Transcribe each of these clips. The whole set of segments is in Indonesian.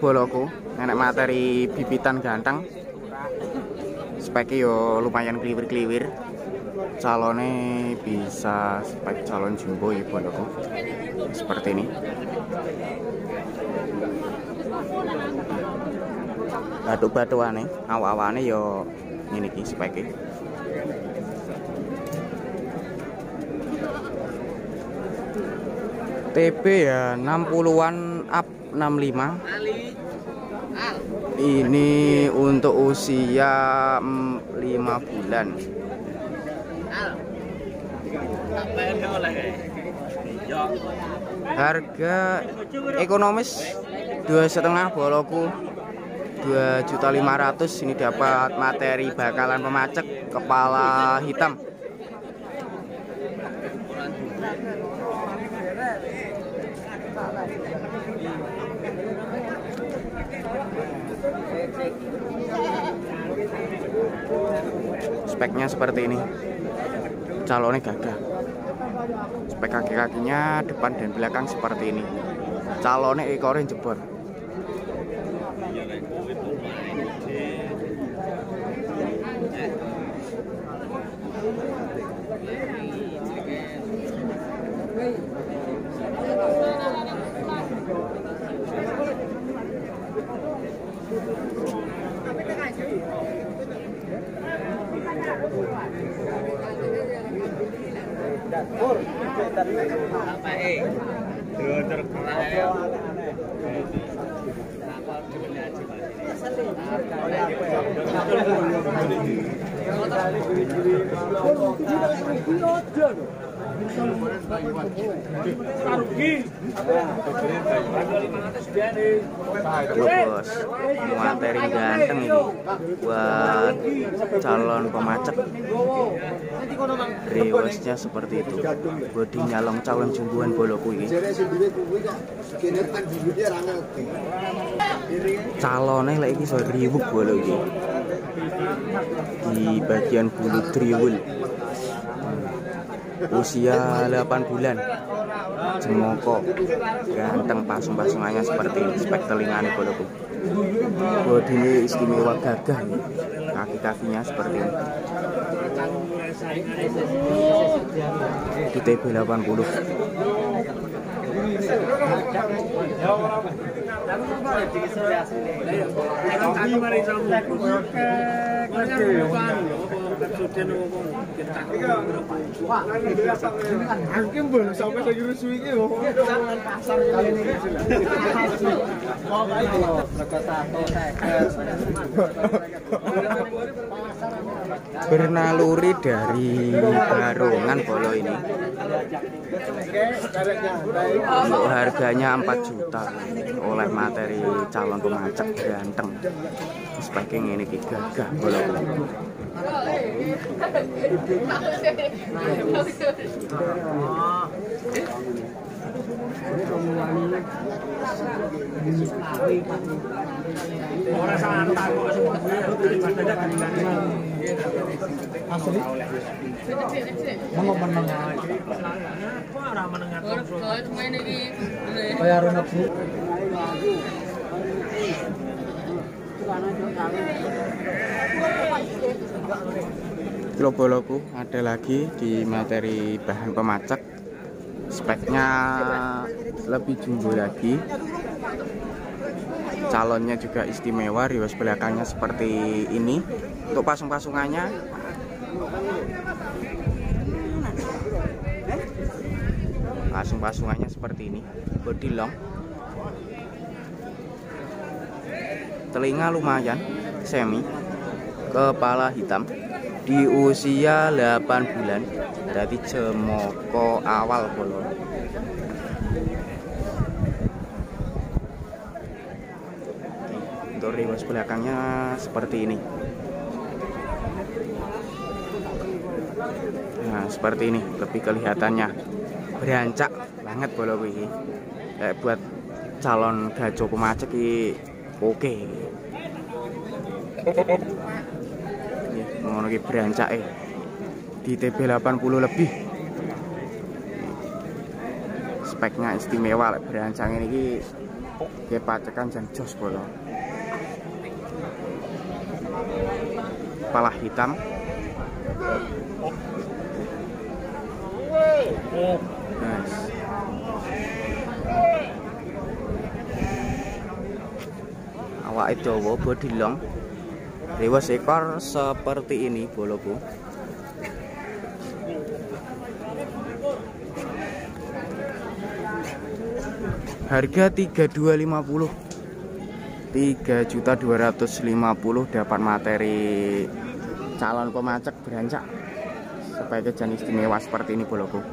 Boloku enek materi bibitan ganteng, speknya yo lumayan kliwir-kliwir. Calonnya bisa spek calon jumbo ya boloku, seperti ini. Batu-batuane, awak-awane yo ini ki speknya. TP ya 60-an up 65. Ini untuk usia 5 bulan. Harga ekonomis 2,5 boloku 2.500.000. Ini dapat materi bakalan pemacek kepala hitam. Speknya seperti ini. Calonnya gagah. Spek kaki-kakinya depan dan belakang seperti ini. Calonnya ekornya jebol. Bos, materi ganteng ini buat calon pemacek. Rewesnya seperti itu. Bodi nyalong calon jumbuan boloku ini. Calonnya lagi so riwuk bolo ini. Di bagian bulu triwul. Usia 8 bulan. Jemoko ganteng, pasung-pasungannya seperti ini. Spek telinganya boloku. Bodi ini istimewa gagah nih. Kaki-kakinya seperti ini. Di TB 80. Bernaluri dari Barongan bolo ini. Untuk harganya 4 juta oleh materi calon pemacek ganteng. Speknya ini gagah bolo. Asli meneng kayak renep bu. Boloku ada lagi di materi bahan pemacek. Speknya lebih jumbo lagi. Calonnya juga istimewa. Riwes belakangnya seperti ini. Untuk pasung-pasungannya seperti ini. Body long. Telinga lumayan semi. Kepala hitam. Di usia 8 bulan. Berarti jemoko awal bolo. Untuk riwes belakangnya seperti ini. Nah, seperti ini lebih kelihatannya berancak banget bolo ini. Kayak buat calon gajo pemacek ini oke. Ngono iki brancake di TB 80 lebih. Speknya istimewa lek berancang ini iki kepacekan jan jos bolo. Kepala hitam. Nice. Awake dawa, body long. Rewas ekor seperti ini boloku. Harga 3250. 3.250.000 dapat materi calon pemacek berancak sebagai jenis istimewa seperti ini boloku.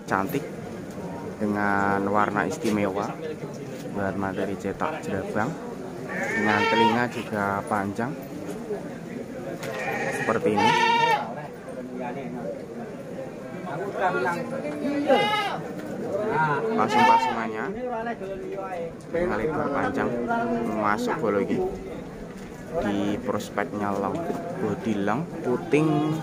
Cantik dengan warna istimewa, buat materi cetak jerabang, dengan telinga juga panjang seperti ini. Pasung-pasungannya dengan lebar panjang masuk bolo ini. Di prospeknya long, body long, puting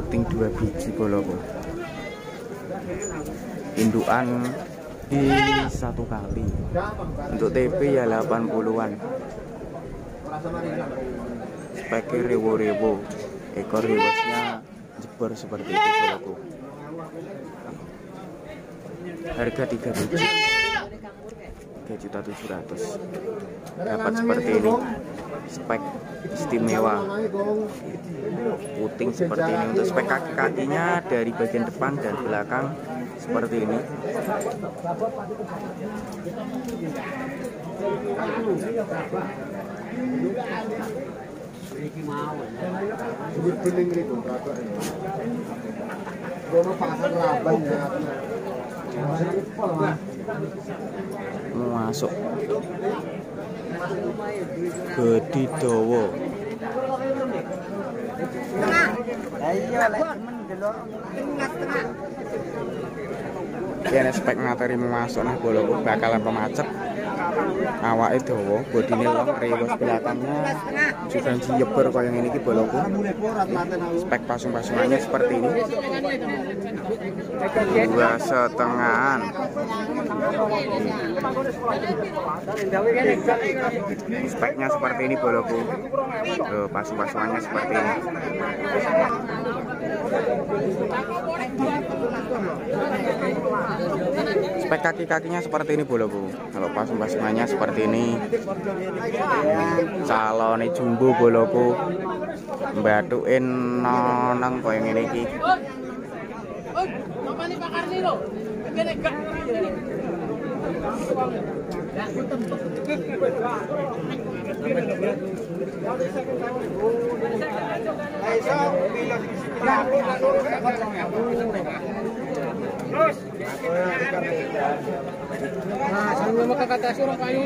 2 biji boloku. Indukan di 1 kali. Untuk TP ya 80-an. Speknya rewo-rewo. Ekor rewasnya jeber seperti itu boloku. Harga 3 biji 3.700.000. Dapat seperti ini. Spek istimewa, puting seperti ini. Untuk spek kaki-kakinya dari bagian depan dan belakang seperti ini. Masuk bodi dawa. Kene spek materi masuk nah boloku bakalan pemacet. Awake dawa, bodine long, rewas belakangnya juga jeber kaya ngene iki boloku. Spek pasung-pasungannya seperti ini. 2,5-an. Speknya seperti ini boloku. Pasung-pasungannya seperti ini. Spek kaki-kakinya seperti ini boloku. Kalau pasung-pasungannya seperti ini. Calone jumbo boloku. Mbatukin nonang koyo ngene iki. Nah, sambil makakatasin orang kayu.